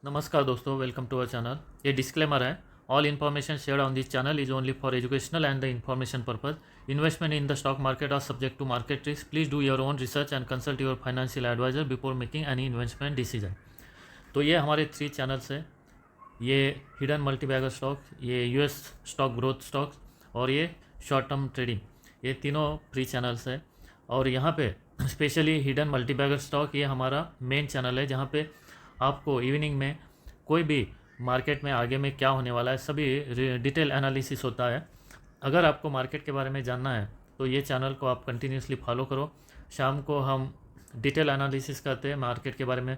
नमस्कार दोस्तों, welcome to our channel. ये डिस्क्लेमर है। All information shared on this channel is only for educational and the information purpose. Investment in the stock market are subject to market risk. Please do your own research and consult your financial advisor before making any investment decision. तो ये हमारे 3 channels हैं। ये hidden multibagger stock, ये US stock growth stocks और ये short term trading, ये तीनों फ्री चैनल्स है। और यहाँ पे स्पेशली हिडन मल्टीबैगर स्टॉक ये हमारा मेन चैनल है, जहाँ पे आपको इवनिंग में कोई भी मार्केट में आगे में क्या होने वाला है सभी डिटेल एनालिसिस होता है। अगर आपको मार्केट के बारे में जानना है तो ये चैनल को आप कंटिन्यूसली फॉलो करो। शाम को हम डिटेल एनालिसिस करते हैं मार्केट के बारे में।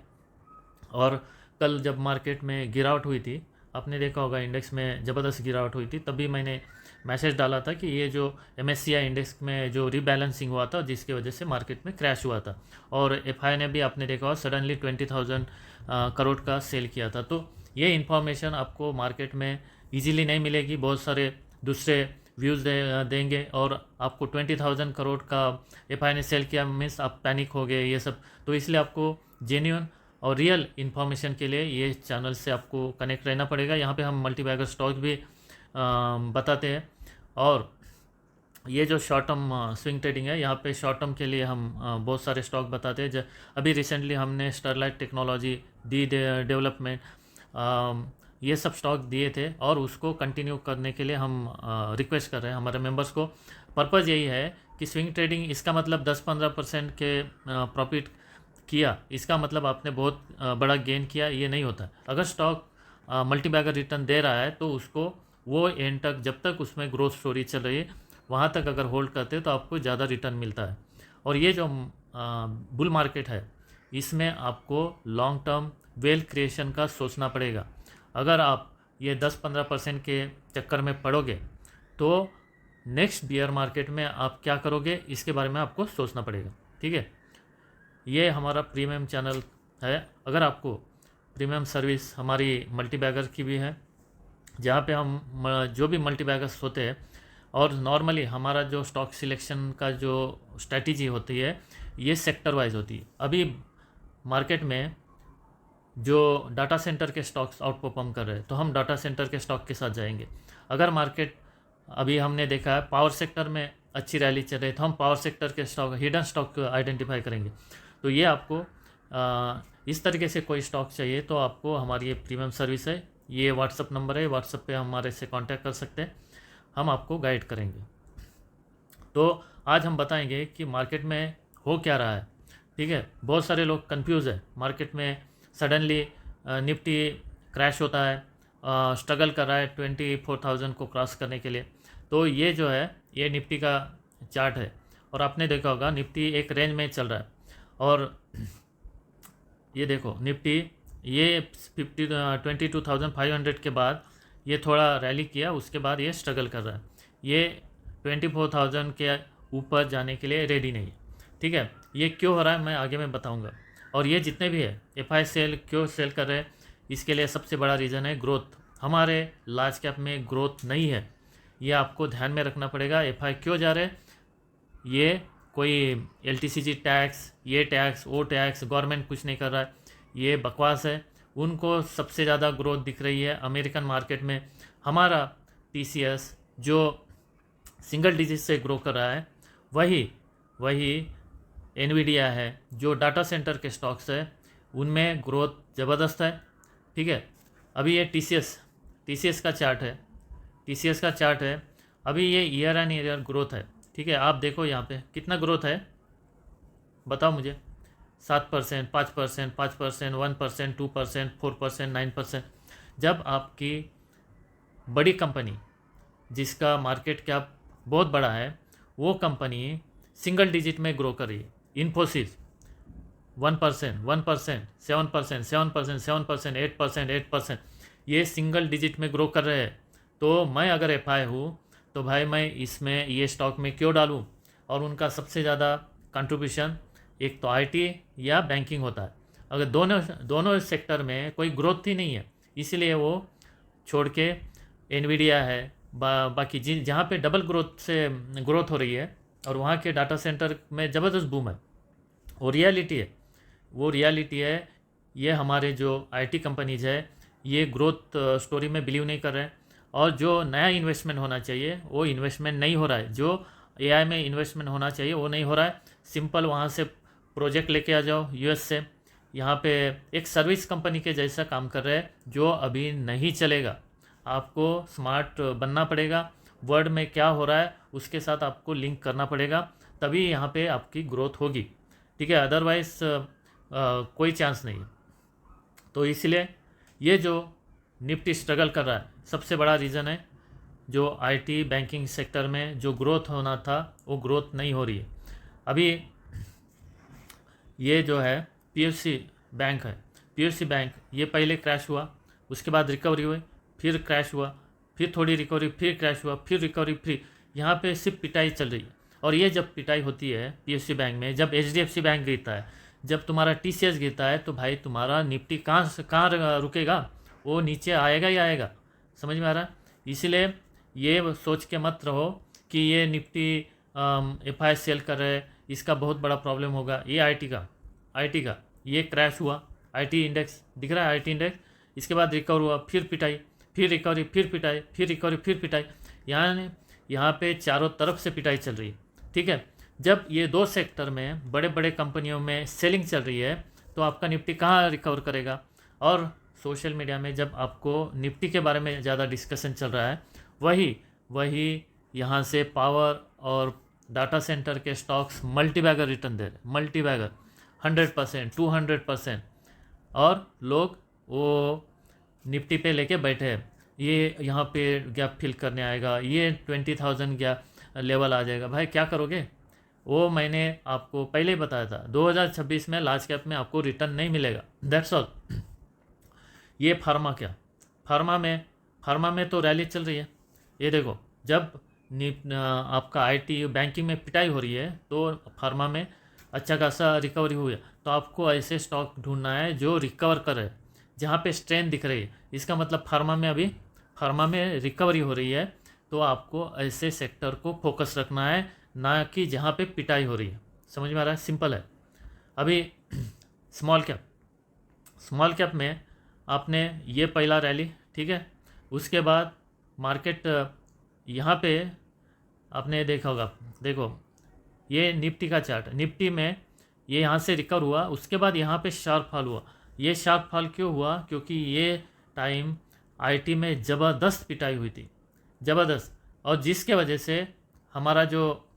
और कल जब मार्केट में गिरावट हुई थी, आपने देखा होगा इंडेक्स में ज़बरदस्त गिरावट हुई थी, तभी मैंने मैसेज डाला था कि ये जो MSCI इंडेक्स में जो रीबैलेंसिंग हुआ था जिसकी वजह से मार्केट में क्रैश हुआ था। और FI ने भी आपने देखा होगा सडनली 20,000 करोड़ का सेल किया था। तो ये इन्फॉर्मेशन आपको मार्केट में इजीली नहीं मिलेगी, बहुत सारे दूसरे व्यूज़ देंगे और आपको 20,000 करोड़ का FI ने सेल किया मीन्स आप पैनिक हो गए ये सब। तो इसलिए आपको जेन्युइन और रियल इन्फॉर्मेशन के लिए ये चैनल से आपको कनेक्ट रहना पड़ेगा। यहाँ पे हम मल्टीबैगर स्टॉक भी बताते हैं। और ये जो शॉर्ट टर्म स्विंग ट्रेडिंग है, यहाँ पे शॉर्ट टर्म के लिए हम बहुत सारे स्टॉक बताते हैं। अभी रिसेंटली हमने स्टरलाइट टेक्नोलॉजी, डी डेवलपमेंट, ये सब स्टॉक दिए थे और उसको कंटिन्यू करने के लिए हम रिक्वेस्ट कर रहे हैं हमारे मेंबर्स को। पर्पज़ यही है कि स्विंग ट्रेडिंग इसका मतलब 10-15% के प्रॉफिट किया, इसका मतलब आपने बहुत बड़ा गेन किया, ये नहीं होता। अगर स्टॉक मल्टीबैगर रिटर्न दे रहा है तो उसको वो एंड तक, जब तक उसमें ग्रोथ स्टोरी चल रही है वहाँ तक अगर होल्ड करते तो आपको ज़्यादा रिटर्न मिलता है। और ये जो बुल मार्केट है इसमें आपको लॉन्ग टर्म वेल्थ क्रिएशन का सोचना पड़ेगा। अगर आप ये 10-15% के चक्कर में पड़ोगे तो नेक्स्ट बियर मार्केट में आप क्या करोगे इसके बारे में आपको सोचना पड़ेगा। ठीक है, ये हमारा प्रीमियम चैनल है। अगर आपको प्रीमियम सर्विस हमारी मल्टीबैगर की भी है, जहाँ पे हम जो भी मल्टीबैगर्स होते हैं, और नॉर्मली हमारा जो स्टॉक सिलेक्शन का जो स्ट्रैटेजी होती है ये सेक्टर वाइज होती है। अभी मार्केट में जो डाटा सेंटर के स्टॉक्स आउट परफॉर्म कर रहे हैं तो हम डाटा सेंटर के स्टॉक के साथ जाएंगे। अगर मार्केट, अभी हमने देखा है पावर सेक्टर में अच्छी रैली चल रही है तो हम पावर सेक्टर के स्टॉक, हिडन स्टॉक आइडेंटिफाई करेंगे। तो ये आपको इस तरीके से कोई स्टॉक चाहिए तो आपको हमारी ये प्रीमियम सर्विस है, ये व्हाट्सअप नंबर है, व्हाट्सअप पे हमारे से कांटेक्ट कर सकते हैं, हम आपको गाइड करेंगे। तो आज हम बताएंगे कि मार्केट में हो क्या रहा है। ठीक है, बहुत सारे लोग कंफ्यूज है। मार्केट में सडनली निफ्टी क्रैश होता है, स्ट्रगल कर रहा है 24,000 को क्रॉस करने के लिए। तो ये जो है ये निफ्टी का चार्ट है और आपने देखा होगा निफ्टी एक रेंज में चल रहा है। और ये देखो निफ्टी ये 22,500 के बाद ये थोड़ा रैली किया, उसके बाद ये स्ट्रगल कर रहा है, ये 24,000 के ऊपर जाने के लिए रेडी नहीं है। ठीक है, ये क्यों हो रहा है मैं आगे में बताऊंगा। और ये जितने भी है FI सेल क्यों सेल कर रहे हैं, इसके लिए सबसे बड़ा रीज़न है ग्रोथ। हमारे लार्ज कैप में ग्रोथ नहीं है, ये आपको ध्यान में रखना पड़ेगा। FI क्यों जा रहे हैं, ये कोई LTCG टैक्स, ये टैक्स, वो टैक्स, गवर्नमेंट कुछ नहीं कर रहा है, ये बकवास है। उनको सबसे ज़्यादा ग्रोथ दिख रही है अमेरिकन मार्केट में। हमारा TCS जो सिंगल डिजिट से ग्रो कर रहा है, वही NVIDIA है जो डाटा सेंटर के स्टॉक्स है उनमें ग्रोथ ज़बरदस्त है। ठीक है, अभी ये TCS का चार्ट है, TCS का चार्ट है। अभी ये ईयर एंड ईयर ग्रोथ है। ठीक है, आप देखो यहाँ पे कितना ग्रोथ है, बताओ मुझे। 7%, 5%, 5%, 1%, 2%, 4%, 9%। जब आपकी बड़ी कंपनी जिसका मार्केट कैप बहुत बड़ा है वो कंपनी सिंगल डिजिट में ग्रो कर रही है, इन्फोसिस 1%, 1%, 7%, 7%, 7%, 8%, 8%, ये सिंगल डिजिट में ग्रो कर रहे हैं। तो मैं अगर FI हूँ तो भाई मैं इसमें ये स्टॉक में क्यों डालूँ। और उनका सबसे ज़्यादा कंट्रीब्यूशन एक तो IT या बैंकिंग होता है। अगर दोनों सेक्टर में कोई ग्रोथ ही नहीं है, इसीलिए वो छोड़ के NVIDIA है, बाकी जहाँ पे डबल ग्रोथ हो रही है और वहाँ के डाटा सेंटर में ज़बरदस्त बूम है। वो रियलिटी है ये हमारे जो आईटी कंपनीज है ये ग्रोथ स्टोरी में बिलीव नहीं कर रहे हैं, और जो नया इन्वेस्टमेंट होना चाहिए वो इन्वेस्टमेंट नहीं हो रहा है, जो एआई में इन्वेस्टमेंट होना चाहिए वो नहीं हो रहा है। सिंपल वहाँ से प्रोजेक्ट लेके आ जाओ यूएस से, यहाँ पे एक सर्विस कंपनी के जैसा काम कर रहे हैं जो अभी नहीं चलेगा। आपको स्मार्ट बनना पड़ेगा, वर्ड में क्या हो रहा है उसके साथ आपको लिंक करना पड़ेगा, तभी यहाँ पे आपकी ग्रोथ होगी, ठीक है, अदरवाइज़ कोई चांस नहीं है। तो इसलिए ये जो निफ्टी स्ट्रगल कर रहा है सबसे बड़ा रीज़न है जो आईटी बैंकिंग सेक्टर में जो ग्रोथ होना था वो ग्रोथ नहीं हो रही है। अभी ये जो है पीएससी बैंक है, पीएससी बैंक ये पहले क्रैश हुआ, उसके बाद रिकवरी हुई, फिर क्रैश हुआ, फिर थोड़ी रिकवरी, फिर क्रैश हुआ, फिर रिकवरी, फिर यहाँ पे सिर्फ पिटाई चल रही है। और ये जब पिटाई होती है पीएससी बैंक में, जब एचडीएफसी बैंक गिरता है, जब तुम्हारा टीसीएस गिरता है, तो भाई तुम्हारा निफ्टी कहाँ रुकेगा, वो नीचे आएगा ही आएगा। समझ में आ रहा है? इसलिए ये सोच के मत रहो कि ये निफ्टी एफआई सेल कर रहे हैं, इसका बहुत बड़ा प्रॉब्लम होगा। ये आईटी का ये क्रैश हुआ, आईटी इंडेक्स दिख रहा है, आईटी इंडेक्स, इसके बाद रिकवर हुआ, फिर पिटाई, फिर रिकवरी, फिर पिटाई, फिर रिकवरी, फिर पिटाई, यहाँ पे चारों तरफ से पिटाई चल रही है, ठीक है। जब ये दो सेक्टर में बड़े बड़े कंपनियों में सेलिंग चल रही है तो आपका निफ्टी कहाँ रिकवर करेगा। और सोशल मीडिया में जब आपको निफ्टी के बारे में ज़्यादा डिस्कशन चल रहा है, वही यहाँ से पावर और डाटा सेंटर के स्टॉक्स मल्टीबैगर रिटर्न दे रहे, मल्टीबैगर 100%, 200%, और लोग वो निफ्टी पे लेके बैठे हैं। ये यहाँ पे गैप फिल करने आएगा, ये 20,000 गैप लेवल आ जाएगा। भाई क्या करोगे? वो मैंने आपको पहले ही बताया था, 2026 में लार्ज कैप में आपको रिटर्न नहीं मिलेगा, दैट्स ऑल। ये फार्मा में तो रैली चल रही है। ये देखो, जब आपका आईटी बैंकिंग में पिटाई हो रही है तो फार्मा में अच्छा खासा रिकवरी हुई है। तो आपको ऐसे स्टॉक ढूंढना है जो रिकवर करे, जहाँ पे स्ट्रेंथ दिख रही है। इसका मतलब फार्मा में रिकवरी हो रही है, तो आपको ऐसे सेक्टर को फोकस रखना है, ना कि जहाँ पे पिटाई हो रही है। समझ में आ रहा है? सिंपल है। अभी स्मॉल कैप में आपने ये पहला रैली, ठीक है, उसके बाद मार्केट यहाँ पे आपने देखा होगा, देखो ये निफ्टी का चार्ट, निफ्टी में ये यहाँ से रिकवर हुआ, उसके बाद यहाँ पे शार्प फॉल हुआ। ये शार्प फॉल क्यों हुआ? क्योंकि ये टाइम आईटी में ज़बरदस्त पिटाई हुई थी, ज़बरदस्त, और जिसके वजह से हमारा जो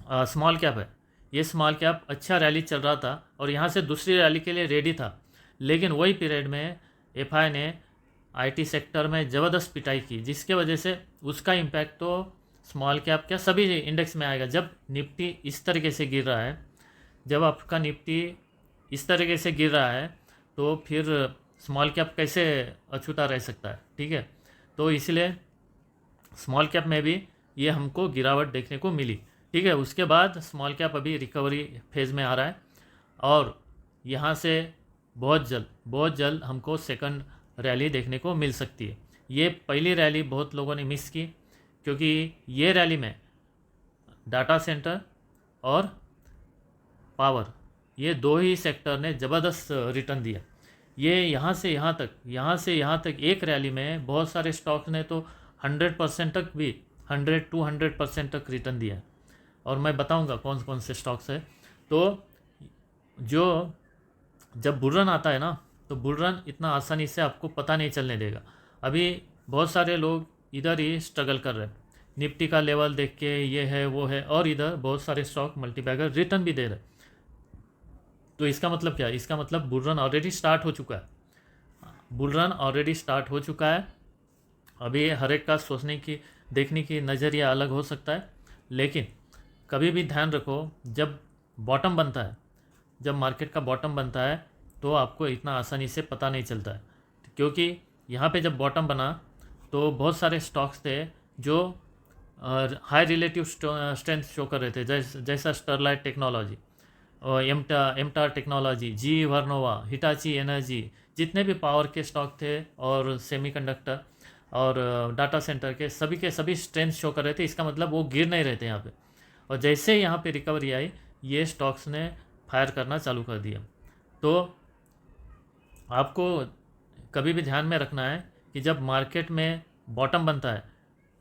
स्मॉल कैप है, ये स्मॉल कैप अच्छा रैली चल रहा था और यहाँ से दूसरी रैली के लिए रेडी था। लेकिन वही पीरियड में एफआई ने आईटी सेक्टर में ज़बरदस्त पिटाई की, जिसके वजह से उसका इम्पैक्ट तो स्मॉल कैप क्या सभी इंडेक्स में आएगा। जब निफ्टी इस तरीके से गिर रहा है, जब आपका निफ्टी इस तरीके से गिर रहा है, तो फिर स्मॉल कैप कैसे अछूता रह सकता है, ठीक है। तो इसलिए स्मॉल कैप में भी ये हमको गिरावट देखने को मिली, ठीक है। उसके बाद स्मॉल कैप अभी रिकवरी फेज़ में आ रहा है, और यहाँ से बहुत जल्द हमको सेकंड रैली देखने को मिल सकती है। ये पहली रैली बहुत लोगों ने मिस की, क्योंकि ये रैली में डाटा सेंटर और पावर, ये दो ही सेक्टर ने ज़बरदस्त रिटर्न दिया। ये यहाँ से यहाँ तक एक रैली में बहुत सारे स्टॉक्स ने तो 100% तक भी 100-200% तक रिटर्न दिया। और मैं बताऊंगा कौन कौन से स्टॉक्स है। तो जो जब बुल रन आता है ना, तो बुल रन इतना आसानी से आपको पता नहीं चलने देगा। अभी बहुत सारे लोग इधर ही स्ट्रगल कर रहे हैं, निफ्टी का लेवल देख के ये है वो है, और इधर बहुत सारे स्टॉक मल्टीबैगर रिटर्न भी दे रहे। तो इसका मतलब क्या है? इसका मतलब बुल रन ऑलरेडी स्टार्ट हो चुका है, बुल रन ऑलरेडी स्टार्ट हो चुका है। अभी हर एक का सोचने की देखने की नज़रिया अलग हो सकता है, लेकिन कभी भी ध्यान रखो, जब बॉटम बनता है, जब मार्केट का बॉटम बनता है, तो आपको इतना आसानी से पता नहीं चलता है। क्योंकि यहाँ पे जब बॉटम बना तो बहुत सारे स्टॉक्स थे जो हाई रिलेटिव स्ट्रेंथ शो कर रहे थे, जैसा स्टरलाइट टेक्नोलॉजी, एमटार टेक्नोलॉजी, जी वर्नोवा, हिटाची एनर्जी, जितने भी पावर के स्टॉक थे और सेमीकंडक्टर और डाटा सेंटर के सभी स्ट्रेंथ शो कर रहे थे। इसका मतलब वो गिर नहीं रहे थे यहाँ पे, और जैसे यहाँ पे रिकवरी आई, ये स्टॉक्स ने फायर करना चालू कर दिया। तो आपको कभी भी ध्यान में रखना है कि जब मार्केट में बॉटम बनता है,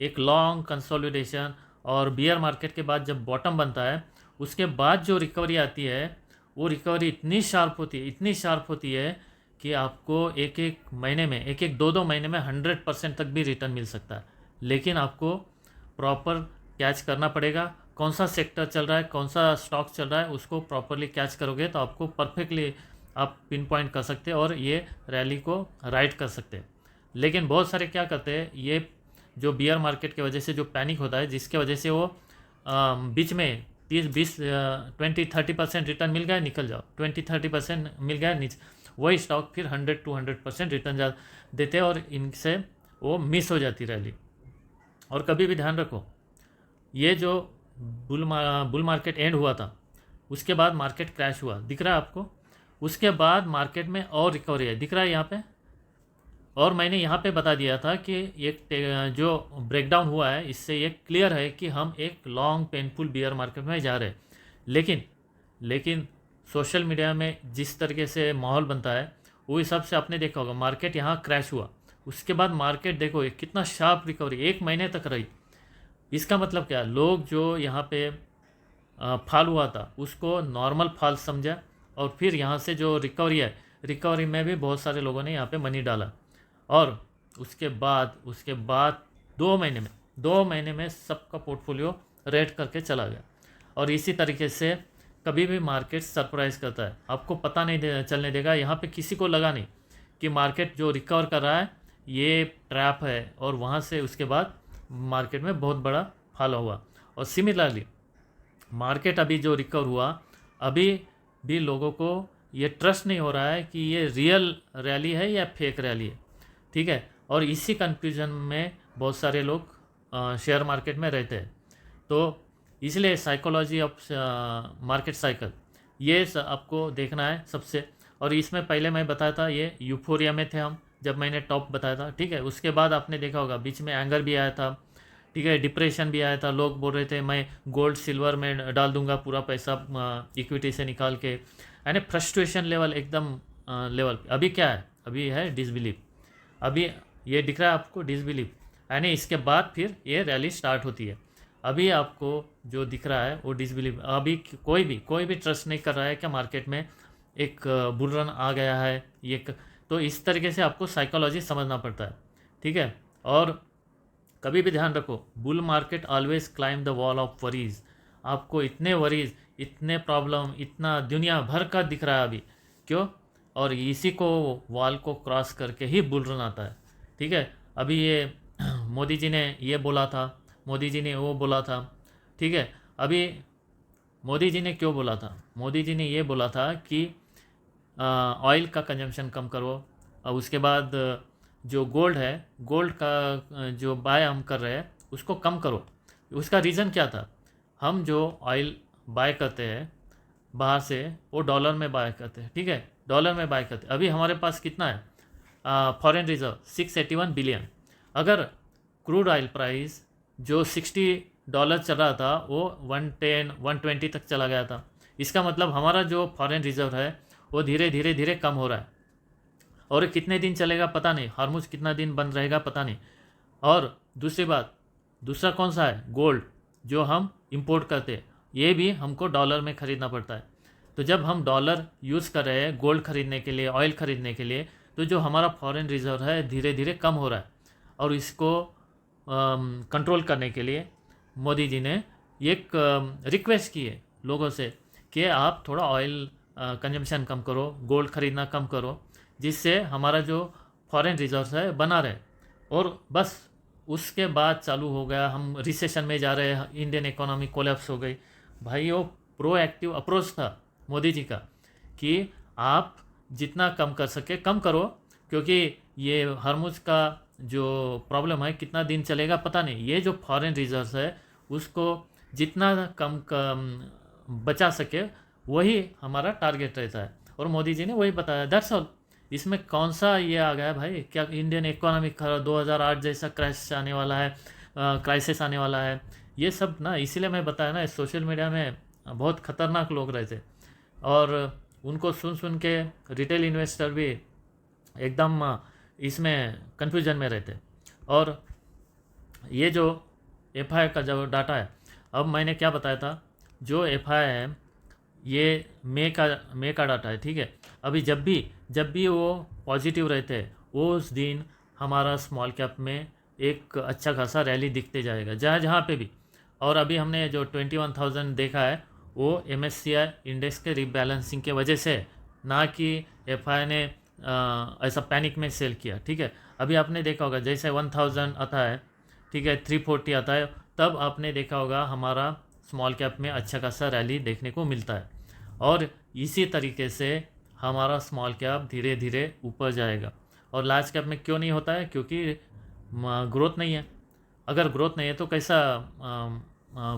एक लॉन्ग कंसोलिडेशन और बियर मार्केट के बाद जब बॉटम बनता है, उसके बाद जो रिकवरी आती है, वो रिकवरी इतनी शार्प होती है, इतनी शार्प होती है कि आपको एक एक महीने में, एक एक दो दो महीने में 100% तक भी रिटर्न मिल सकता है। लेकिन आपको प्रॉपर कैच करना पड़ेगा, कौन सा सेक्टर चल रहा है, कौन सा स्टॉक चल रहा है, उसको प्रॉपरली कैच करोगे तो आपको परफेक्टली आप पिन पॉइंट कर सकते हैं और ये रैली को राइड कर सकते हैं। लेकिन बहुत सारे क्या करते हैं, ये जो बियर मार्केट की वजह से जो पैनिक होता है, जिसके वजह से वो बीच में 30-20 20-30% रिटर्न मिल गया निकल जाओ, 20-30% मिल गया नीचे, वही स्टॉक फिर 100-200% रिटर्न जा देते हैं और इनसे वो मिस हो जाती रैली। और कभी भी ध्यान रखो, ये जो बुल मार्केट एंड हुआ था, उसके बाद मार्केट क्रैश हुआ, दिख रहा है आपको, उसके बाद मार्केट में और रिकवरी है, दिख रहा है यहाँ पे। और मैंने यहाँ पे बता दिया था कि एक जो ब्रेकडाउन हुआ है, इससे ये क्लियर है कि हम एक लॉन्ग पेनफुल बियर मार्केट में जा रहे हैं। लेकिन सोशल मीडिया में जिस तरीके से माहौल बनता है, वो हिसाब से आपने देखा होगा, मार्केट यहाँ क्रैश हुआ, उसके बाद मार्केट देखो कितना शार्प रिकवरी 1 महीने तक रही। इसका मतलब क्या, लोग जो यहाँ पे फॉल हुआ था उसको नॉर्मल फॉल समझा, और फिर यहाँ से जो रिकवरी है, रिकवरी में भी बहुत सारे लोगों ने यहाँ पे मनी डाला, और उसके बाद 2 महीने में सबका पोर्टफोलियो रेड करके चला गया। और इसी तरीके से कभी भी मार्केट सरप्राइज करता है, आपको पता नहीं चलने देगा। यहाँ पे किसी को लगा नहीं कि मार्केट जो रिकवर कर रहा है ये ट्रैप है, और वहाँ से उसके बाद मार्केट में बहुत बड़ा फॉल हुआ। और सिमिलरली मार्केट अभी जो रिकवर हुआ, अभी भी लोगों को ये ट्रस्ट नहीं हो रहा है कि ये रियल रैली है या फेक रैली है, ठीक है। और इसी कंफ्यूजन में बहुत सारे लोग शेयर मार्केट में रहते हैं। तो इसलिए साइकोलॉजी ऑफ मार्केट साइकिल, ये आपको देखना है सबसे। और इसमें पहले मैं बताया था, ये यूफोरिया में थे हम जब मैंने टॉप बताया था, ठीक है। उसके बाद आपने देखा होगा बीच में एंगर भी आया था, ठीक है, डिप्रेशन भी आया था, लोग बोल रहे थे मैं गोल्ड सिल्वर में डाल दूंगा पूरा पैसा इक्विटी से निकाल के, यानी फ्रस्ट्रेशन लेवल एकदम लेवल। अभी क्या है, अभी है डिसबिलीव, अभी ये दिख रहा है आपको डिसबिलीव, यानी इसके बाद फिर ये रैली स्टार्ट होती है। अभी आपको जो दिख रहा है वो डिसबिलीव, अभी कोई भी ट्रस्ट नहीं कर रहा है कि मार्केट में एक बुल रन आ गया है ये तो इस तरीके से आपको साइकोलॉजी समझना पड़ता है, ठीक है। और कभी भी ध्यान रखो, bull market always climb the wall of worries. आपको इतने वरीज, इतने प्रॉब्लम, इतना दुनिया भर का दिख रहा है अभी, क्यों, और इसी को वॉल को क्रॉस करके ही बुल रन आता है, ठीक है। अभी ये मोदी जी ने ये बोला था, मोदी जी ने वो बोला था, ठीक है। अभी मोदी जी ने क्यों बोला था, मोदी जी ने ये बोला था कि ऑयल का कंजम्पशन कम करो, और उसके बाद जो गोल्ड है, गोल्ड का जो बाय हम कर रहे हैं उसको कम करो। उसका रीज़न क्या था, हम जो ऑयल बाय करते हैं बाहर से, वो डॉलर में बाय करते हैं, ठीक है, डॉलर में बाय करते हैं। अभी हमारे पास कितना है फॉरेन रिजर्व, 681 बिलियन। अगर क्रूड ऑयल प्राइस जो $60 चल रहा था, वो 110-120 तक चला गया था, इसका मतलब हमारा जो फॉरेन रिजर्व है वो धीरे धीरे धीरे कम हो रहा है। और कितने दिन चलेगा पता नहीं, हार्मुज कितना दिन बंद रहेगा पता नहीं। और दूसरी बात, दूसरा कौन सा है, गोल्ड, जो हम इंपोर्ट करते हैं, ये भी हमको डॉलर में ख़रीदना पड़ता है। तो जब हम डॉलर यूज़ कर रहे हैं गोल्ड खरीदने के लिए, ऑयल खरीदने के लिए, तो जो हमारा फॉरेन रिजर्व है धीरे धीरे कम हो रहा है। और इसको कंट्रोल करने के लिए मोदी जी ने एक रिक्वेस्ट की है लोगों से कि आप थोड़ा ऑयल कंजम्पशन कम करो, गोल्ड खरीदना कम करो, जिससे हमारा जो फॉरेन रिजर्व है बना रहे। और बस उसके बाद चालू हो गया, हम रिसेशन में जा रहे हैं, इंडियन इकोनॉमी कोलैप्स हो गई। भाई वो प्रोएक्टिव अप्रोच था मोदी जी का कि आप जितना कम कर सके कम करो, क्योंकि ये हार्मुज का जो प्रॉब्लम है कितना दिन चलेगा पता नहीं। ये जो फॉरेन रिजर्व है उसको जितना कम बचा सके वही हमारा टारगेट रहता है, और मोदी जी ने वही बताया, दैट्स ऑल। इसमें कौन सा ये आ गया भाई, क्या इंडियन इकोनॉमी 2008 जैसा क्रैश आने वाला है, क्राइसिस आने वाला है, ये सब ना। इसीलिए मैं बताया ना, सोशल मीडिया में बहुत ख़तरनाक लोग रहते, और उनको सुन सुन के रिटेल इन्वेस्टर भी एकदम इसमें कन्फ्यूजन में रहते। और ये जो एफ का जो डाटा है, अब मैंने क्या बताया था, जो एफ है ये मई का डाटा है, ठीक है। अभी जब भी वो पॉजिटिव रहते हैं, वो उस दिन हमारा स्मॉल कैप में एक अच्छा खासा रैली दिखते जाएगा जहाँ जहाँ पे भी। और अभी हमने जो 21,000 देखा है वो MSCI इंडेक्स के रिबैलेंसिंग के वजह से है, ना कि एफ ने ऐसा पैनिक में सेल किया, ठीक है। अभी आपने देखा होगा जैसे 1000 आता है, ठीक है, 340 आता है, तब आपने देखा होगा हमारा स्मॉल कैप में अच्छा खासा रैली देखने को मिलता है। और इसी तरीके से हमारा स्मॉल कैप धीरे धीरे ऊपर जाएगा। और लार्ज कैप में क्यों नहीं होता है? क्योंकि ग्रोथ नहीं है। अगर ग्रोथ नहीं है तो कैसा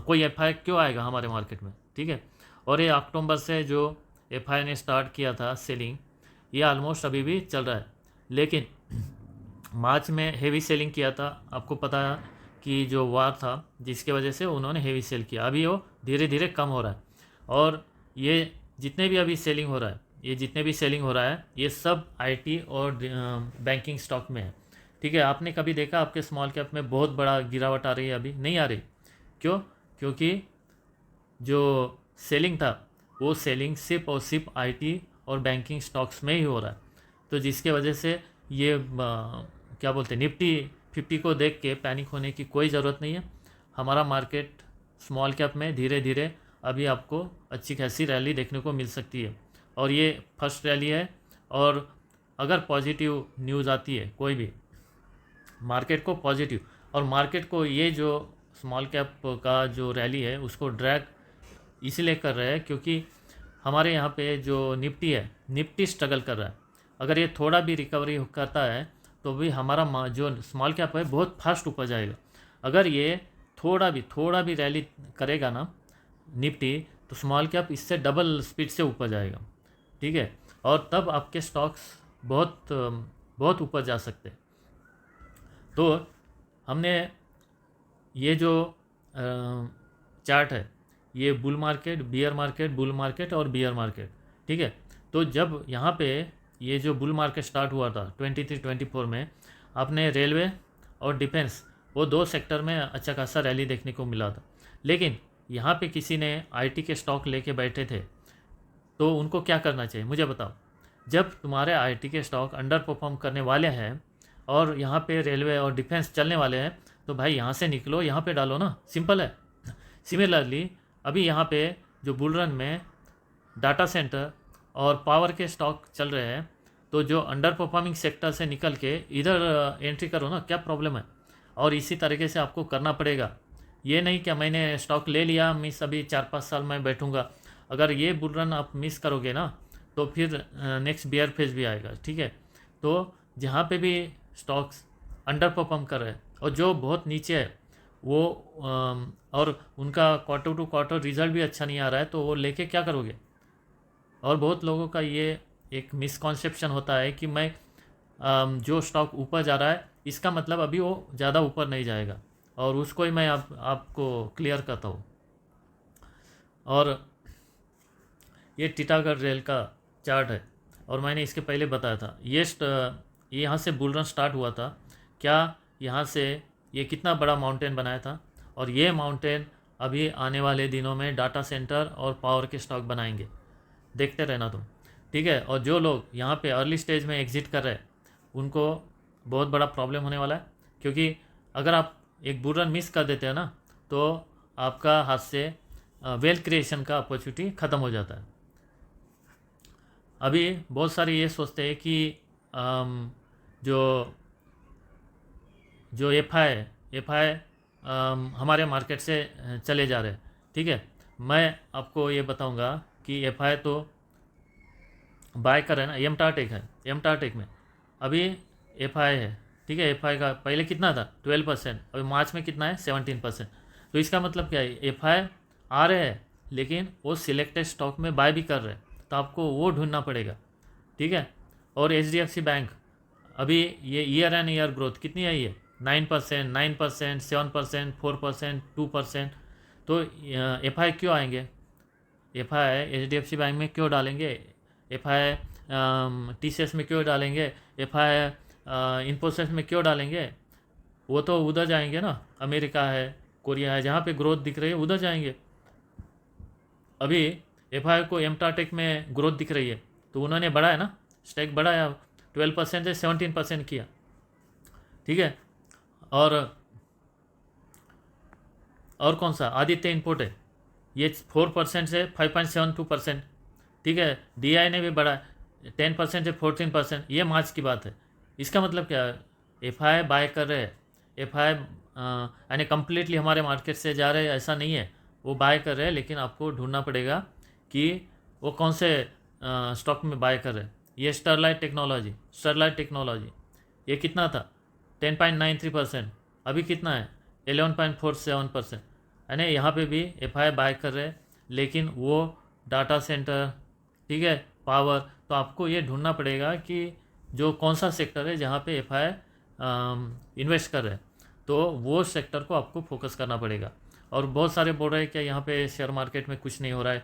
कोई एफ क्यों आएगा हमारे मार्केट में, ठीक है। और ये अक्टूबर से जो एफ ने स्टार्ट किया था सेलिंग, ये ऑलमोस्ट अभी भी चल रहा है। लेकिन मार्च में हेवी सेलिंग किया था, आपको पता है कि जो वार था जिसके वजह से उन्होंने हेवी सेल किया। अभी वो धीरे धीरे कम हो रहा है। और ये जितने भी अभी सेलिंग हो रहा है, ये सब आईटी और बैंकिंग स्टॉक में है, ठीक है। आपने कभी देखा आपके स्मॉल कैप में बहुत बड़ा गिरावट आ रही है? अभी नहीं आ रही। क्यों? क्योंकि जो सेलिंग था वो सेलिंग सिर्फ और सिर्फ आईटी और बैंकिंग स्टॉक्स में ही हो रहा है। तो जिसके वजह से ये क्या बोलते हैं, निफ्टी 50 को देख के पैनिक होने की कोई ज़रूरत नहीं है। हमारा मार्केट स्मॉल कैप में धीरे धीरे अभी आपको अच्छी खासी रैली देखने को मिल सकती है। और ये फर्स्ट रैली है। और अगर पॉजिटिव न्यूज़ आती है कोई भी, मार्केट को पॉजिटिव, और मार्केट को ये जो स्मॉल कैप का जो रैली है उसको ड्रैग इसीलिए कर रहे हैं क्योंकि हमारे यहाँ पे जो निफ्टी स्ट्रगल कर रहा है। अगर ये थोड़ा भी रिकवरी करता है तो भी हमारा जो स्मॉल कैप है बहुत फास्ट ऊपर जाएगा। अगर ये थोड़ा भी रैली करेगा ना निफ्टी, तो स्मॉल कैप इससे डबल स्पीड से ऊपर जाएगा, ठीक है। और तब आपके स्टॉक्स बहुत ऊपर जा सकते हैं। तो हमने ये जो चार्ट है, ये bull market, beer market, bull market और बियर मार्केट, ठीक है। तो जब यहाँ पे ये जो बुल मार्केट स्टार्ट हुआ था 23-24 में, आपने रेलवे और डिफेंस वो दो सेक्टर में अच्छा खासा रैली देखने को मिला था। लेकिन यहाँ पे किसी ने आईटी के स्टॉक लेके बैठे थे, तो उनको क्या करना चाहिए मुझे बताओ। जब तुम्हारे आईटी के स्टॉक अंडर परफॉर्म करने वाले हैं और यहाँ पे रेलवे और डिफेंस चलने वाले हैं, तो भाई यहाँ से निकलो, यहाँ पे डालो ना, सिंपल है। सिमिलरली अभी यहाँ पे जो बुल रन में डाटा सेंटर और पावर के स्टॉक चल रहे हैं, तो जो अंडर परफॉर्मिंग सेक्टर से निकल के इधर एंट्री करो ना, क्या प्रॉब्लम है। और इसी तरीके से आपको करना पड़ेगा। ये नहीं कि मैंने स्टॉक ले लिया, मिस अभी 4-5 साल में बैठूंगा। अगर ये बुल रन आप मिस करोगे ना तो फिर नेक्स्ट बियर फेज भी आएगा, ठीक है। तो जहाँ पे भी स्टॉक्स अंडर परफॉर्म कर रहे हैं और जो बहुत नीचे है वो और उनका क्वार्टर टू क्वार्टर रिजल्ट भी अच्छा नहीं आ रहा है, तो वो लेके क्या करोगे। और बहुत लोगों का ये एक मिसकॉन्सेप्शन होता है कि मैं जो स्टॉक ऊपर जा रहा है इसका मतलब अभी वो ज़्यादा ऊपर नहीं जाएगा, और उसको ही मैं आपको क्लियर करता हूँ। और ये टीटागढ़ रेल का चार्ट है, और मैंने इसके पहले बताया था ये यहाँ से बुल रन स्टार्ट हुआ था क्या, यहाँ से ये कितना बड़ा माउंटेन बनाया था, और ये माउंटेन अभी आने वाले दिनों में डाटा सेंटर और पावर के स्टॉक बनाएंगे, देखते रहना तुम, ठीक है। और जो लोग यहाँ पे अर्ली स्टेज में एग्जिट कर रहे हैं उनको बहुत बड़ा प्रॉब्लम होने वाला है, क्योंकि अगर आप एक बुल रन मिस कर देते हैं ना तो आपका हाथ से वेल्थ क्रिएशन का अपॉर्चुनिटी ख़त्म हो जाता है। अभी बहुत सारे ये सोचते हैं कि जो जो एफ आई हमारे मार्केट से चले जा रहे हैं, ठीक है। मैं आपको ये बताऊंगा कि एफ आई तो बाय कर रहे हैं ना, एम टार टेक में अभी एफ आई है, ठीक है। एफ आई का पहले कितना था 12%, अभी मार्च में कितना है 17%। तो इसका मतलब क्या है, एफ आई आ रहे हैं लेकिन वो सिलेक्टेड स्टॉक में बाय भी कर रहे हैं, तो आपको वो ढूंढना पड़ेगा, ठीक है। और HDFC बैंक अभी ये ईयर एंड ईयर ग्रोथ कितनी आई है 9%, 9%, 7%, 4%, 2%। तो एफ आई क्यों आएंगे, एफ आई HDFC बैंक में क्यों डालेंगे, एफ आई TCS में क्यों डालेंगे, FI इन्फोसिस में क्यों डालेंगे, वो तो उधर जाएंगे ना, अमेरिका है, कोरिया है, जहाँ पे ग्रोथ दिख रही है उधर जाएंगे। अभी FI को एमटाटेक में ग्रोथ दिख रही है तो उन्होंने बढ़ाया ना, स्टेक बढ़ाया, 12% से 17% किया, ठीक है। और कौन सा, आदित्य इनपुट है, ये 4% से 5.72%, ठीक है। DI ने भी बढ़ा 10% से 14%, ये मार्च की बात है। इसका मतलब क्या है, FI बाय कर रहे हैं, FI यानी कम्प्लीटली हमारे मार्केट से जा रहे हैं ऐसा नहीं है, वो बाय कर रहे हैं, लेकिन आपको ढूंढना पड़ेगा कि वो कौन से स्टॉक में बाय कर रहे हैं। ये स्टरलाइट टेक्नोलॉजी ये कितना था, 10.93%, अभी कितना है, 11.47%, यानी यहाँ पे भी FI बाय कर रहे हैं, लेकिन वो डाटा सेंटर, ठीक है, पावर, तो आपको ये ढूंढना पड़ेगा कि जो कौन सा सेक्टर है जहाँ पे FI इन्वेस्ट कर रहे हैं, तो वो सेक्टर को आपको फोकस करना पड़ेगा। और बहुत सारे बोल रहे हैं कि यहाँ पे शेयर मार्केट में कुछ नहीं हो रहा है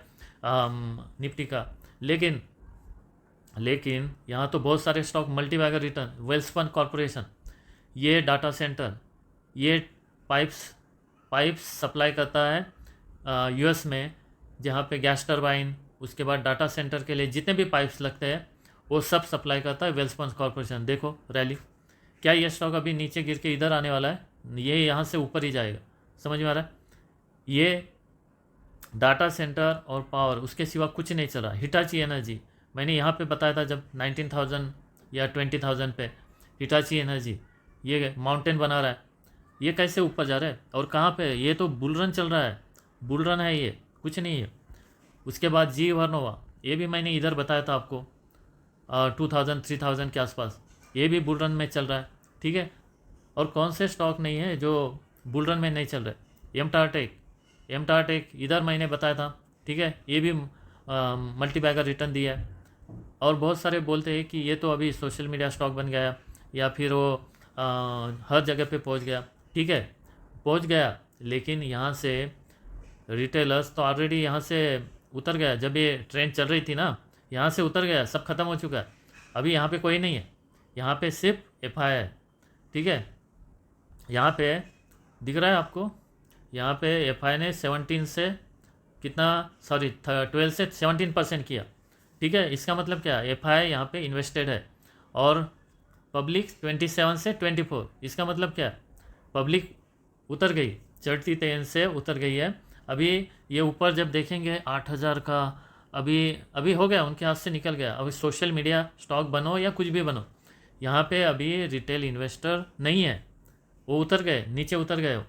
निफ्टी का, लेकिन यहाँ तो बहुत सारे stock, multibagger return, Welspun corporation, ये डाटा सेंटर, ये पाइप्स सप्लाई करता है US में, जहाँ पे गैस टरबाइन, उसके बाद डाटा सेंटर के लिए जितने भी पाइप्स लगते हैं वो सब सप्लाई करता है वेल्सपन कॉरपोरेशन। देखो रैली, क्या ये स्टॉक अभी नीचे गिर के इधर आने वाला है, ये यहाँ से ऊपर ही जाएगा, समझ में आ रहा है। ये डाटा सेंटर और पावर, उसके सिवा कुछ नहीं चला। हिटाची एनर्जी, मैंने यहाँ पे बताया था जब 19,000 या 20,000 पे, हिटाची एनर्जी ये माउंटेन बना रहा है, ये कैसे ऊपर जा रहा है, और कहाँ पे, ये तो बुल रन चल रहा है, बुल रन है, ये कुछ नहीं है। उसके बाद जी वर्नोवा, ये भी मैंने इधर बताया था आपको 2,000-3,000 के आसपास, ये भी बुल रन में चल रहा है, ठीक है। और कौन से स्टॉक नहीं है जो बुल रन में नहीं चल रहे, एमटारटेक इधर मैंने बताया था, ठीक है, ये भी मल्टीबैगर रिटर्न दिया है। और बहुत सारे बोलते हैं कि ये तो अभी सोशल मीडिया स्टॉक बन गया, या फिर वो हर जगह पे पहुंच गया, ठीक है, पहुंच गया, लेकिन यहाँ से रिटेलर्स तो ऑलरेडी यहाँ से उतर गया, जब ये ट्रेंड चल रही थी ना, यहाँ से उतर गया, सब खत्म हो चुका है, अभी यहाँ पे कोई नहीं है, यहाँ पे सिर्फ FI है, ठीक है। यहाँ पे दिख रहा है आपको, यहाँ पे FI ने 17 से कितना, सॉरी 12 से 17% किया, ठीक है। इसका मतलब क्या है, FI यहाँ पे इन्वेस्टेड है, और पब्लिक 27 से 24, इसका मतलब क्या है, पब्लिक उतर गई, चढ़ती तेज से उतर गई है। अभी ये ऊपर जब देखेंगे 8,000 का, अभी हो गया, उनके हाथ से निकल गया। अभी सोशल मीडिया स्टॉक बनो या कुछ भी बनो, यहाँ पे अभी रिटेल इन्वेस्टर नहीं है, वो उतर गए, नीचे उतर गए,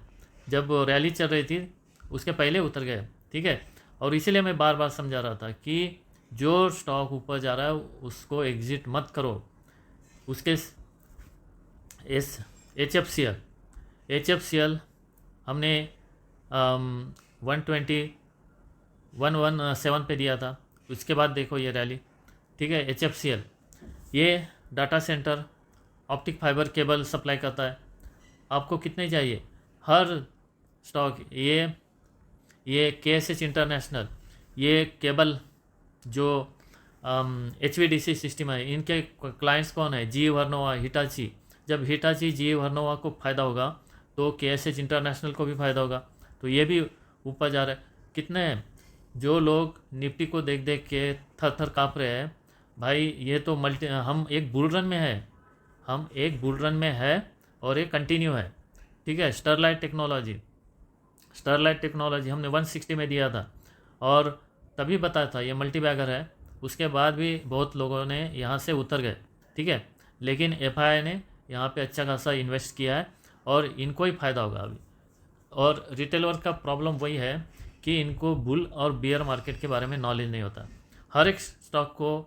जब रैली चल रही थी उसके पहले उतर गए, ठीक है। और इसीलिए मैं बार बार समझा रहा था कि जो स्टॉक ऊपर जा रहा है उसको एग्जिट मत करो। उसके HFCL हमने 117 पे दिया था, उसके बाद देखो ये रैली, ठीक है। HFCL ये data centre, optic fibre cable supply करता है, आपको कितने चाहिए, हर स्टॉक, ये KSH इंटरनेशनल, ये केबल जो HVDC सिस्टम है, इनके क्लाइंट्स कौन है, GE वर्नोवा, हिटाची। जब हिटाची GE वर्नोवा को फ़ायदा होगा तो KSH इंटरनेशनल को भी फ़ायदा होगा, तो ये भी ऊपर जा रहा है। कितने हैं जो लोग निफ्टी को देख देख के थर थर काँप रहे हैं, भाई ये तो हम एक बुल रन में है, और ये कंटिन्यू है, ठीक है। स्टरलाइट टेक्नोलॉजी हमने 160 में दिया था, और तभी बताया था ये मल्टीबैगर है, उसके बाद भी बहुत लोगों ने यहाँ से उतर गए, ठीक है। लेकिन FI ने यहाँ पे अच्छा खासा इन्वेस्ट किया है, और इनको ही फ़ायदा होगा अभी। और रिटेलर का प्रॉब्लम वही है कि इनको बुल और बियर मार्केट के बारे में नॉलेज नहीं होता। हर एक स्टॉक को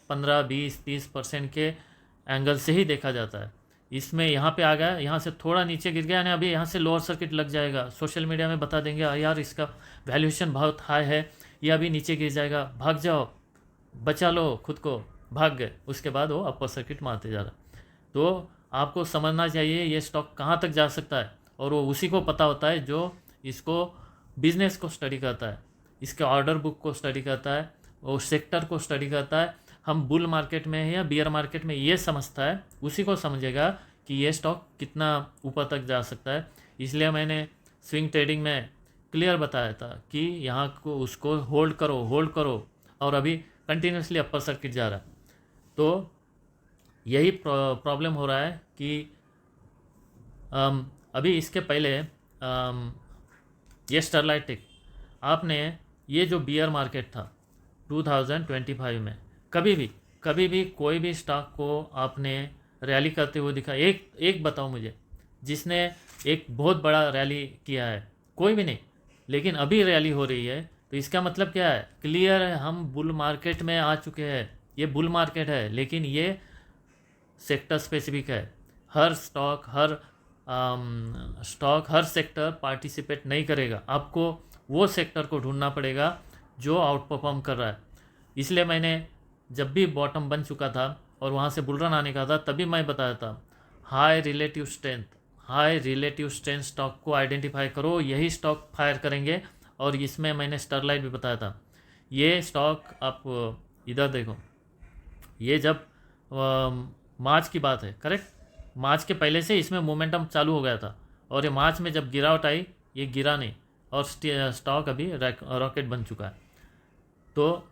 15, 20, 30% के एंगल से ही देखा जाता है। इसमें यहाँ पे आ गया, यहाँ से थोड़ा नीचे गिर गया, ना अभी यहाँ से लोअर सर्किट लग जाएगा, सोशल मीडिया में बता देंगे यार इसका वैल्यूएशन बहुत हाई है, ये अभी नीचे गिर जाएगा, भाग जाओ, बचा लो खुद को, भाग गए, उसके बाद वो अपर सर्किट मारते जा रहा। तो आपको समझना चाहिए ये स्टॉक कहाँ तक जा सकता है, और वो उसी को पता होता है जो इसको बिजनेस को स्टडी करता है, इसके ऑर्डर बुक को स्टडी करता है, वो सेक्टर को स्टडी करता है, हम बुल मार्केट में है या बियर मार्केट में ये समझता है उसी को समझेगा कि ये स्टॉक कितना ऊपर तक जा सकता है। इसलिए मैंने स्विंग ट्रेडिंग में क्लियर बताया था कि यहाँ को उसको होल्ड करो और अभी कंटिन्यूसली अपर सर्किट जा रहा है। तो यही प्रॉब्लम हो रहा है कि अभी इसके पहले ये स्टरलाइट टेक आपने ये जो बियर मार्केट था 2025 में कभी भी कोई भी स्टॉक को आपने रैली करते हुए दिखा? एक बताओ मुझे जिसने एक बहुत बड़ा रैली किया है। कोई भी नहीं। लेकिन अभी रैली हो रही है तो इसका मतलब क्या है? क्लियर है, हम बुल मार्केट में आ चुके हैं। ये बुल मार्केट है लेकिन ये सेक्टर स्पेसिफिक है। हर स्टॉक हर सेक्टर पार्टिसिपेट नहीं करेगा। आपको वो सेक्टर को ढूंढना पड़ेगा जो आउट परफॉर्म कर रहा है। इसलिए मैंने जब भी बॉटम बन चुका था और वहाँ से बुल रन आने का था तभी मैं बताया था हाई रिलेटिव स्ट्रेंथ स्टॉक को आइडेंटिफाई करो, यही स्टॉक फायर करेंगे। और इसमें मैंने स्टरलाइट भी बताया था। ये स्टॉक आप इधर देखो, ये जब मार्च की बात है, करेक्ट, मार्च के पहले से इसमें मोमेंटम चालू हो गया था और ये मार्च में जब गिरावट आई ये गिरा नहीं और स्टॉक अभी रॉकेट बन चुका है। तो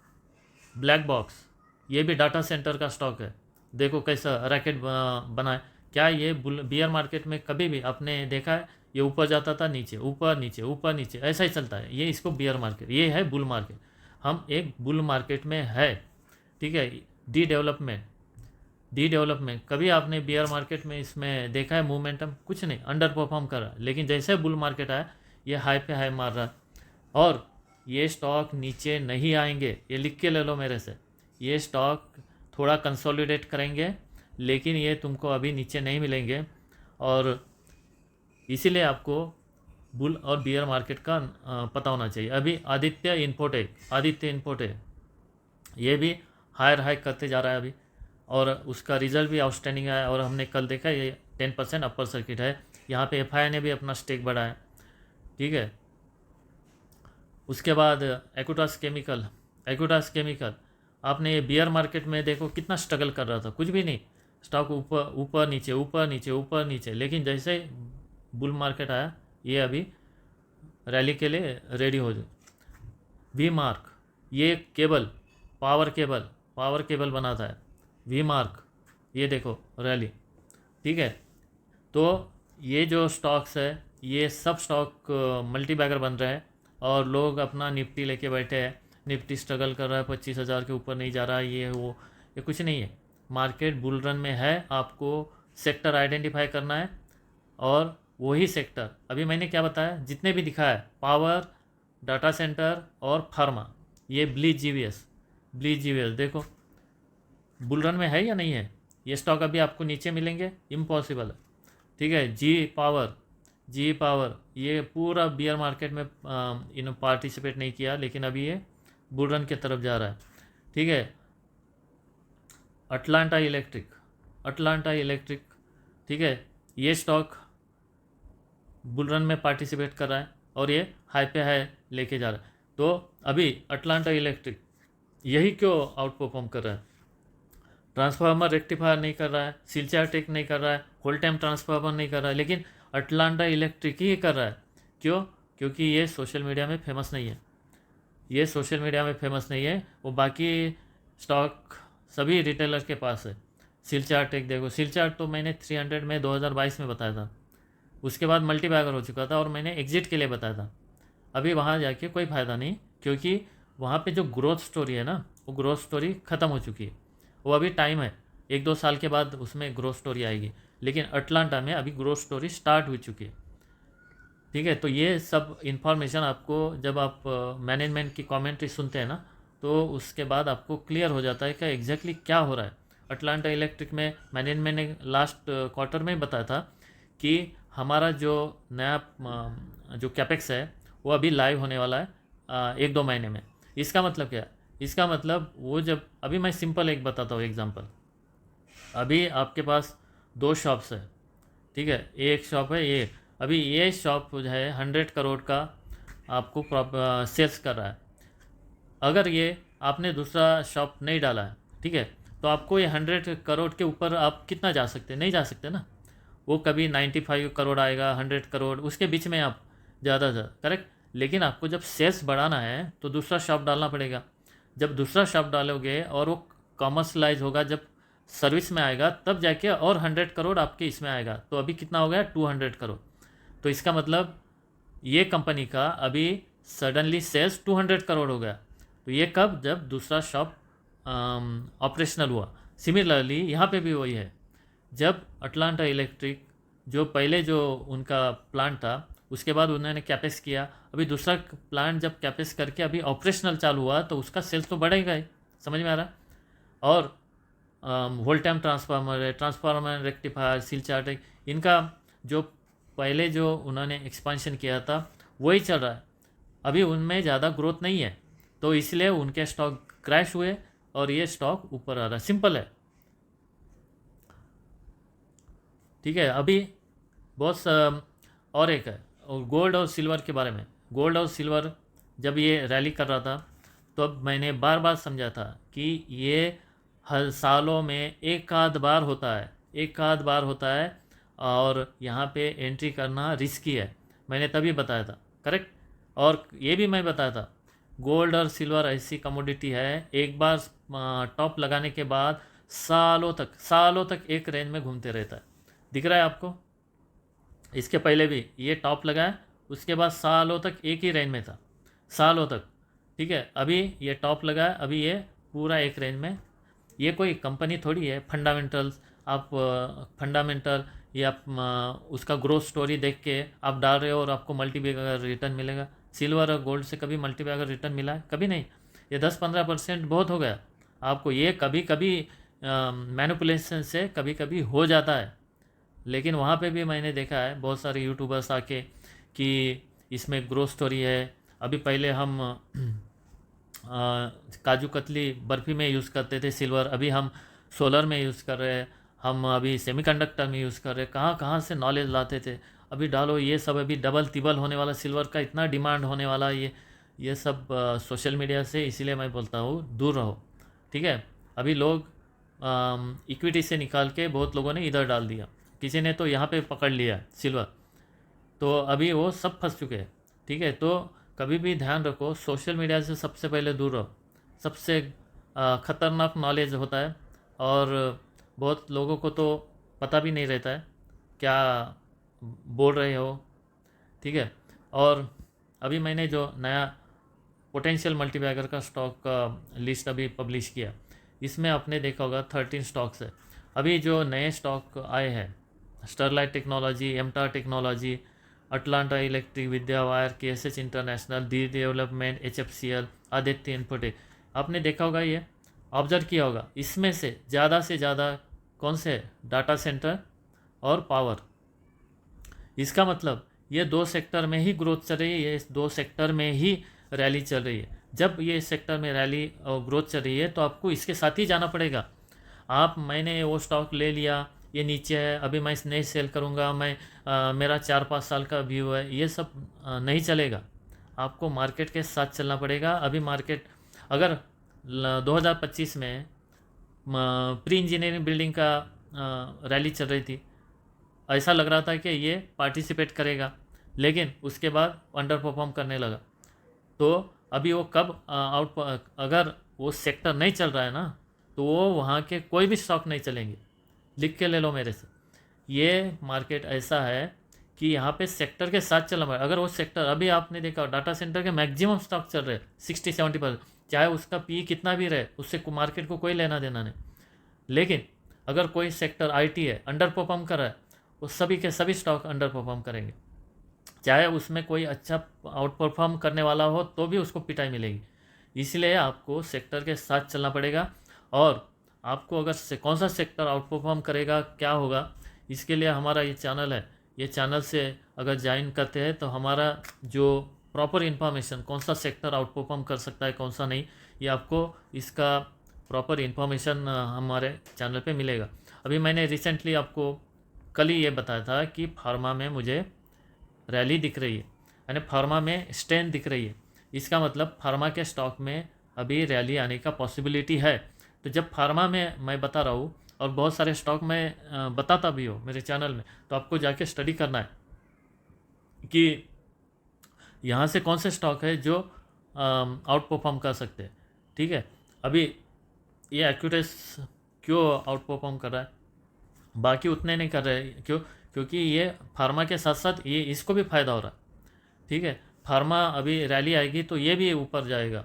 ब्लैक बॉक्स ये भी डाटा सेंटर का स्टॉक है, देखो कैसा रैकेट बना है। क्या ये बियर मार्केट में कभी भी आपने देखा है ये ऊपर जाता था, नीचे ऊपर नीचे ऐसा ही चलता है? ये इसको बियर मार्केट, ये है बुल मार्केट। हम एक बुल मार्केट में है, ठीक है। डी डेवलपमेंट कभी आपने बियर मार्केट में इसमें देखा है मोमेंटम? कुछ नहीं, अंडर परफॉर्म कर रहा है। लेकिन जैसे बुल मार्केट आया ये हाई पे हाई मार रहा है और ये स्टॉक नीचे नहीं आएंगे। ये लिख के ले लो मेरे से, ये स्टॉक थोड़ा कंसोलिडेट करेंगे लेकिन ये तुमको अभी नीचे नहीं मिलेंगे। और इसीलिए आपको बुल और बियर मार्केट का पता होना चाहिए। अभी आदित्य इन्फोटेक ये भी हायर हाई करते जा रहा है अभी और उसका रिजल्ट भी आउटस्टैंडिंग है। और हमने कल देखा ये 10% अपर सर्किट है। यहाँ पे एफआई ने भी अपना स्टेक बढ़ाया, ठीक है। उसके बाद एक्विटास केमिकल आपने ये बियर मार्केट में देखो कितना स्ट्रगल कर रहा था, कुछ भी नहीं, स्टॉक ऊपर नीचे। लेकिन जैसे बुल मार्केट आया ये अभी रैली के लिए रेडी हो जाए। वी मार्क ये केबल पावर केबल बनाता है। वी मार्क ये देखो रैली, ठीक है। तो ये जो स्टॉक्स है ये सब स्टॉक मल्टी बैगर बन रहे हैं और लोग अपना निफ्टी लेके बैठे हैं। निफ्टी स्ट्रगल कर रहा है, 25,000 के ऊपर नहीं जा रहा है, ये कुछ नहीं है। मार्केट बुल रन में है, आपको सेक्टर आइडेंटिफाई करना है और वही सेक्टर अभी मैंने क्या बताया, जितने भी दिखा है पावर, डाटा सेंटर और फार्मा, ये ब्लीच जीवीएस देखो बुल रन में है या नहीं है। ये स्टॉक अभी आपको नीचे मिलेंगे, इम्पॉसिबल है, ठीक है। जी पावर ये पूरा बियर मार्केट में इन पार्टिसिपेट नहीं किया लेकिन अभी ये बुल रन की तरफ जा रहा है, ठीक है। अटलांटा इलेक्ट्रिक, ठीक है, ये स्टॉक बुल रन में पार्टिसिपेट कर रहा है और ये हाई पे हाई लेके जा रहा है। तो अभी अटलांटा इलेक्ट्रिक यही क्यों आउट परफॉर्म कर रहा है? ट्रांसफार्मर रेक्टिफायर नहीं कर रहा है, सिलचार टेक नहीं कर रहा है, होल टाइम ट्रांसफार्मर नहीं कर रहा है, लेकिन अटलांटा इलेक्ट्रिक ही कर रहा है। क्यों? क्योंकि ये सोशल मीडिया में फेमस नहीं है। वो बाकी स्टॉक सभी रिटेलर के पास है। सिलचार टेक देखो, सिलचार तो मैंने 300 में 2022 में बताया था, उसके बाद मल्टी बैगर हो चुका था और मैंने एग्जिट के लिए बताया था। अभी वहाँ जाके कोई फ़ायदा नहीं, क्योंकि वहाँ पे जो ग्रोथ स्टोरी है ना, वो ग्रोथ स्टोरी ख़त्म हो चुकी है। वो अभी टाइम है, 1-2 साल के बाद उसमें ग्रोथ स्टोरी आएगी, लेकिन अटलांटा में अभी ग्रोथ स्टोरी स्टार्ट हो चुकी है, ठीक है। तो ये सब इन्फॉर्मेशन आपको जब आप मैनेजमेंट की कमेंट्री सुनते हैं ना, तो उसके बाद आपको क्लियर हो जाता है कि एग्जैक्टली क्या हो रहा है। अटलांटा इलेक्ट्रिक में मैनेजमेंट ने लास्ट क्वार्टर में बताया था कि हमारा जो नया जो कैपेक्स है वो अभी लाइव होने वाला है 1-2 महीने में। इसका मतलब क्या है? इसका मतलब वो जब अभी मैं सिंपल एक बताता हूँ एग्जांपल। अभी आपके पास 2 शॉप्स है, ठीक है, एक शॉप है ये, अभी ये शॉप जो है 100 करोड़ का आपको सेल्स कर रहा है। अगर ये आपने दूसरा शॉप नहीं डाला है ठीक है। तो आपको ये 100 करोड़ के ऊपर आप कितना जा सकते, नहीं जा सकते ना। वो कभी 95 करोड़ आएगा, 100 करोड़, उसके बीच में आप ज़्यादा करेक्ट। लेकिन आपको जब सेल्स बढ़ाना है तो दूसरा शॉप डालना पड़ेगा। जब दूसरा शॉप डालोगे और वो कॉमर्शलाइज होगा, जब सर्विस में आएगा, तब जाके और 100 करोड़ आपके इसमें आएगा। तो अभी कितना हो गया, 200 करोड़। तो इसका मतलब ये कंपनी का अभी सडनली सेल्स 200 करोड़ हो गया। तो ये कब, जब दूसरा शॉप ऑपरेशनल हुआ। सिमिलरली यहाँ पे भी वही है। जब अटलांटा इलेक्ट्रिक जो पहले जो उनका प्लांट था, उसके बाद उन्होंने कैपेक्स किया, अभी दूसरा प्लांट जब कैपेक्स करके अभी ऑपरेशनल चालू हुआ, तो उसका सेल्स तो बढ़ेगा ही, समझ में आ रहा। और वोल्टेम ट्रांसफार्मर है, ट्रांसफार्मर रेक्टिफायर, सील चार्ट, इनका जो पहले जो उन्होंने एक्सपांशन किया था वही चल रहा है। अभी उनमें ज़्यादा ग्रोथ नहीं है, तो इसलिए उनके स्टॉक क्रैश हुए और ये स्टॉक ऊपर आ रहा है। सिंपल है, ठीक है। अभी बहुत और एक है, और गोल्ड और सिल्वर के बारे में। गोल्ड और सिल्वर जब ये रैली कर रहा था, तो अब मैंने बार बार समझा था कि ये हर सालों में एक आध बार होता है, एक आध बार होता है, और यहाँ पे एंट्री करना रिस्की है। मैंने तभी बताया था, करेक्ट। और ये भी मैं बताया था, गोल्ड और सिल्वर ऐसी कमोडिटी है, एक बार टॉप लगाने के बाद सालों तक एक रेंज में घूमते रहता है। दिख रहा है आपको, इसके पहले भी ये टॉप लगाया, उसके बाद सालों तक एक ही रेंज में था, सालों तक, ठीक है। अभी ये टॉप लगाया, अभी ये पूरा एक रेंज में। ये कोई कंपनी थोड़ी है, फंडामेंटल्स, आप फंडामेंटल या उसका ग्रोथ स्टोरी देख के आप डाल रहे हो और आपको मल्टीबैगर रिटर्न मिलेगा। सिल्वर और गोल्ड से कभी मल्टीबैगर रिटर्न मिला है? कभी नहीं। ये 10-15% बहुत हो गया आपको। ये कभी कभी मैनिपुलेशन से कभी कभी हो जाता है, लेकिन वहाँ पे भी मैंने देखा है बहुत सारे यूट्यूबर्स आके कि इसमें ग्रोथ स्टोरी है। अभी पहले हम काजू कतली बर्फ़ी में यूज़ करते थे सिल्वर, अभी हम सोलर में यूज़ कर रहे हैं, हम अभी सेमीकंडक्टर में यूज़ कर रहे हैं। कहाँ कहाँ से नॉलेज लाते थे, अभी डालो ये सब। अभी डबल तिबल होने वाला सिल्वर का, इतना डिमांड होने वाला, ये सब सोशल मीडिया से। इसीलिए मैं बोलता हूँ दूर रहो, ठीक है। अभी लोग इक्विटी से निकाल के बहुत लोगों ने इधर डाल दिया, किसी ने तो यहाँ पे पकड़ लिया सिल्वर, तो अभी वो सब फंस चुके हैं, ठीक है। तो कभी भी ध्यान रखो, सोशल मीडिया से सबसे पहले दूर रहो। सबसे ख़तरनाक नॉलेज होता है, और बहुत लोगों को तो पता भी नहीं रहता है क्या बोल रहे हो, ठीक है। और अभी मैंने जो नया पोटेंशियल मल्टीबैगर का स्टॉक का लिस्ट अभी पब्लिश किया, इसमें आपने देखा होगा 13 स्टॉक्स है। अभी जो नए स्टॉक आए हैं, स्टरलाइट टेक्नोलॉजी, एमटा technology, Atlanta electric, Vidya wire, KSH international, Dee development, HFCL, Aditya infotech, आपने देखा होगा, ये ऑब्जर्व किया होगा। इसमें से ज़्यादा कौन से, डाटा सेंटर और पावर। इसका मतलब ये दो सेक्टर में ही ग्रोथ चल रही है, ये दो सेक्टर में ही रैली चल रही है। जब ये सेक्टर में रैली और ग्रोथ चल रही है, तो आपको इसके साथ ही जाना पड़ेगा। मैंने वो स्टॉक ले लिया, ये नीचे है, अभी मैं नहीं सेल करूँगा, मेरा 4-5 साल का व्यू है, ये सब नहीं चलेगा। आपको मार्केट के साथ चलना पड़ेगा। अभी मार्केट अगर 2025 में प्री इंजीनियरिंग बिल्डिंग का रैली चल रही थी, ऐसा लग रहा था कि ये पार्टिसिपेट करेगा, लेकिन उसके बाद अंडर परफॉर्म करने लगा। तो अभी वो कब अगर वो सेक्टर नहीं चल रहा है ना, तो वो वहाँ के कोई भी स्टॉक नहीं चलेंगे। लिख के ले लो मेरे से, ये मार्केट ऐसा है कि यहाँ पे सेक्टर के साथ चलना पड़ेगा। अगर वो सेक्टर, अभी आपने देखा डाटा सेंटर के मैक्सिमम स्टॉक चल रहे हैं 60-70%, चाहे उसका पी कितना भी रहे, उससे मार्केट को कोई लेना देना नहीं। लेकिन अगर कोई सेक्टर IT है अंडर परफॉर्म कर रहा है, वो सभी के सभी स्टॉक अंडर परफॉर्म करेंगे। चाहे उसमें कोई अच्छा आउट परफॉर्म करने वाला हो, तो भी उसको पिटाई मिलेगी। इसलिए आपको सेक्टर के साथ चलना पड़ेगा। और आपको अगर कौन सा सेक्टर आउट परफॉर्म करेगा, क्या होगा, इसके लिए हमारा ये चैनल है। ये चैनल से अगर ज्वाइन करते हैं तो हमारा जो प्रॉपर इन्फॉर्मेशन, कौन सा सेक्टर आउट परफॉर्म कर सकता है, कौन सा नहीं, ये आपको इसका प्रॉपर इन्फॉर्मेशन हमारे चैनल पे मिलेगा। अभी मैंने रिसेंटली आपको कल ही ये बताया था कि फार्मा में मुझे रैली दिख रही है, यानी फार्मा में स्ट्रेंथ दिख रही है। इसका मतलब फार्मा के स्टॉक में अभी रैली आने का पॉसिबिलिटी है। तो जब फार्मा में मैं बता रहा हूँ और बहुत सारे स्टॉक मैं बताता भी हूँ मेरे चैनल में, तो आपको जाके स्टडी करना है कि यहाँ से कौन से स्टॉक है जो आउट परफॉर्म कर सकते हैं। ठीक है, अभी ये एक्यूरेस क्यों आउट परफॉर्म कर रहा है, बाकी उतने नहीं कर रहे, क्यों? क्योंकि ये फार्मा के साथ साथ ये इसको भी फ़ायदा हो रहा है। ठीक है, फार्मा अभी रैली आएगी तो ये भी ऊपर जाएगा,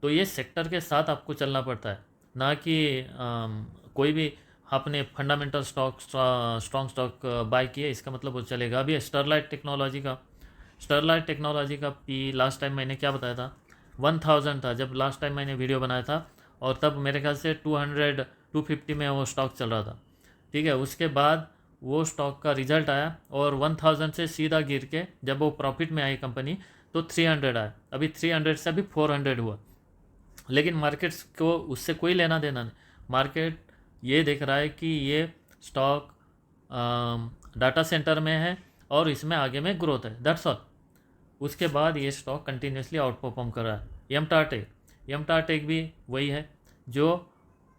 तो ये सेक्टर के साथ आपको चलना पड़ता है, ना कि कोई भी आपने fundamental stock strong stock buy किए इसका मतलब वो चलेगा। अभी स्टरलाइट टेक्नोलॉजी का पी लास्ट टाइम मैंने क्या बताया था, 1000 था जब लास्ट टाइम मैंने वीडियो बनाया था, और तब मेरे ख्याल से 250 में वो स्टॉक चल रहा था। ठीक है, उसके बाद वो स्टॉक का रिजल्ट आया और 1000 से सीधा गिर के जब वो प्रॉफिट में आई कंपनी तो 300 आया, अभी 300 से अभी 400 हुआ। लेकिन मार्केट्स को उससे कोई लेना देना नहीं, मार्केट ये देख रहा है कि ये स्टॉक डाटा सेंटर में है और इसमें आगे में ग्रोथ है, दैट्स ऑल। उसके बाद ये स्टॉक कंटिन्यूसली आउट परफॉर्म कर रहा है। एमटारटेक भी वही है, जो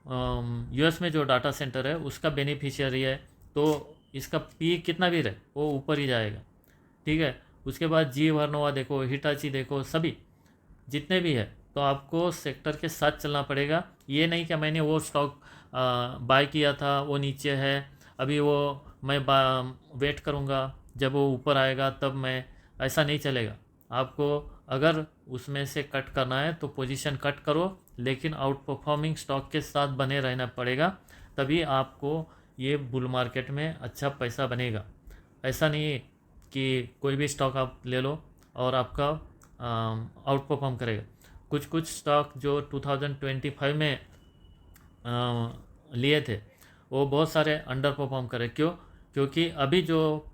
यूएस में जो डाटा सेंटर है उसका बेनिफिशियरी है, तो इसका पी कितना भी रहे वो ऊपर ही जाएगा। ठीक है, उसके बाद जी वर्नोवा देखो, हिटाची देखो, सभी जितने भी है, तो आपको सेक्टर के साथ चलना पड़ेगा। ये नहीं कि मैंने वो स्टॉक बाय किया था वो नीचे है, अभी वो मैं वेट करूँगा जब वो ऊपर आएगा तब मैं, ऐसा नहीं चलेगा। आपको अगर उसमें से कट करना है तो पोजीशन कट करो, लेकिन आउट परफॉर्मिंग स्टॉक के साथ बने रहना पड़ेगा, तभी आपको ये बुल मार्केट में अच्छा पैसा बनेगा। ऐसा नहीं है कि कोई भी स्टॉक आप ले लो और आपका आउट परफॉर्म करेगा। कुछ कुछ स्टॉक जो 2025 में लिए थे वो बहुत सारे अंडर परफॉर्म करे, क्यों? क्योंकि अभी जो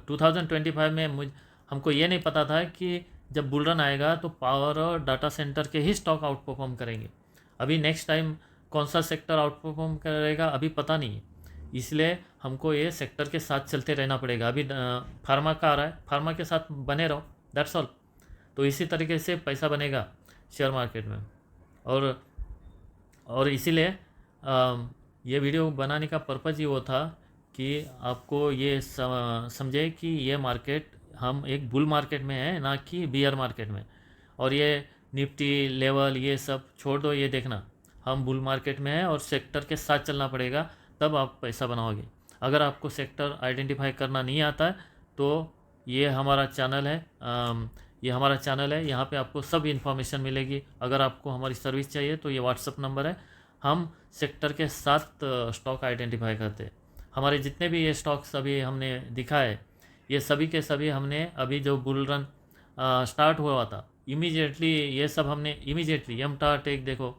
2025 में हमको ये नहीं पता था कि जब बुल रन आएगा तो पावर और डाटा सेंटर के ही स्टॉक आउट परफॉर्म करेंगे। अभी नेक्स्ट टाइम कौन सा सेक्टर आउट परफॉर्म करेगा अभी पता नहीं है, इसलिए हमको ये सेक्टर के साथ चलते रहना पड़ेगा। अभी फार्मा का आ रहा है, फार्मा के साथ बने रहो, दैट्स ऑल। तो इसी तरीके से पैसा बनेगा शेयर मार्केट में। और इसीलिए ये वीडियो बनाने का पर्पज़ ही वो था कि आपको ये समझे कि ये मार्केट, हम एक बुल मार्केट में है ना कि बियर मार्केट में। और ये निफ्टी लेवल ये सब छोड़ दो, ये देखना हम बुल मार्केट में है और सेक्टर के साथ चलना पड़ेगा, तब आप पैसा बनाओगे। अगर आपको सेक्टर आइडेंटिफाई करना नहीं आता है तो ये हमारा चैनल है, यहाँ पे आपको सब इन्फॉर्मेशन मिलेगी। अगर आपको हमारी सर्विस चाहिए तो ये व्हाट्सअप नंबर है, हम सेक्टर के साथ स्टॉक आइडेंटिफाई करते हैं। हमारे जितने भी ये स्टॉक्स अभी हमने दिखाए, ये सभी के सभी हमने अभी जो बुल रन स्टार्ट हुआ था इमीडिएटली, ये सब हमने इमीडिएटली, एमटारटेक देखो,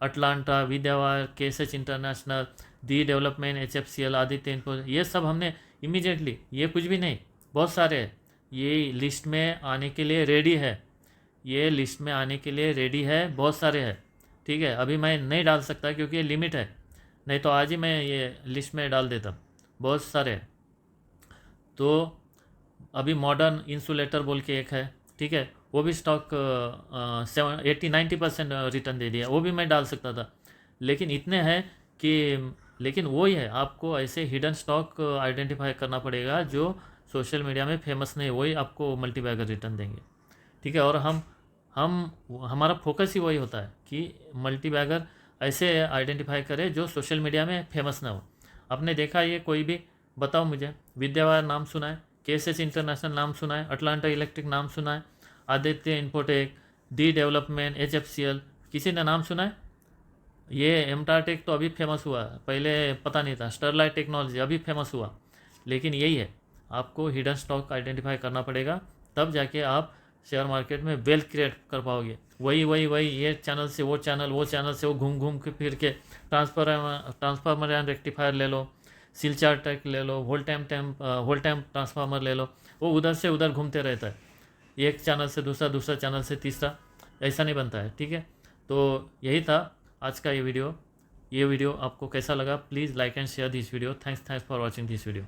Atlanta, विद्यावार, केएसएच international, Dee development, HFCL, Aditya info, ये सब हमने इमीडिएटली, ये कुछ भी नहीं, बहुत सारे हैं, ये लिस्ट में आने के लिए रेडी है, बहुत सारे हैं। ठीक है, अभी मैं नहीं डाल सकता क्योंकि ये लिमिट है, नहीं तो आज ही मैं ये लिस्ट में डाल देता, बहुत सारे हैं। तो अभी मॉडर्न इंसुलेटर बोल के एक है, ठीक है, वो भी स्टॉक 80-90% रिटर्न दे दिया, वो भी मैं डाल सकता था, लेकिन इतने हैं कि, लेकिन वो ही है, आपको ऐसे हिडन स्टॉक आइडेंटिफाई करना पड़ेगा जो सोशल मीडिया में फेमस नहीं, वही आपको मल्टी बैगर रिटर्न देंगे। ठीक है, और हमारा फोकस ही वही होता है कि मल्टी बैगर ऐसे आइडेंटिफाई करें जो सोशल मीडिया में फेमस ना हो। आपने देखा ये कोई भी बताओ मुझे, विद्यावार नाम सुना है, केएसएच इंटरनेशनल नाम सुना है, अटलांटा इलेक्ट्रिक नाम सुना है, आदित्य इन्फोटेक, दी डेवलपमेंट, HFCL, किसी ने नाम सुना है? ये एमटारटेक तो अभी फेमस हुआ, पहले पता नहीं था, स्टरलाइट टेक्नोलॉजी अभी फेमस हुआ, लेकिन यही है, आपको हिडन स्टॉक आइडेंटिफाई करना पड़ेगा, तब जाके आप शेयर मार्केट में वेल्थ क्रिएट कर पाओगे। वही ये चैनल से वो चैनल से वो घूम के फिर के ट्रांसफार्मर एंड रेक्टिफायर ले लो, सिलचार टेक ले लो, होल टाइम ट्रांसफार्मर ले लो, वो उधर से उधर घूमते रहता है, एक चैनल से दूसरा चैनल से तीसरा, ऐसा नहीं बनता है। ठीक है, तो यही था आज का ये वीडियो आपको कैसा लगा? Please like and share this video. Thanks for watching this video.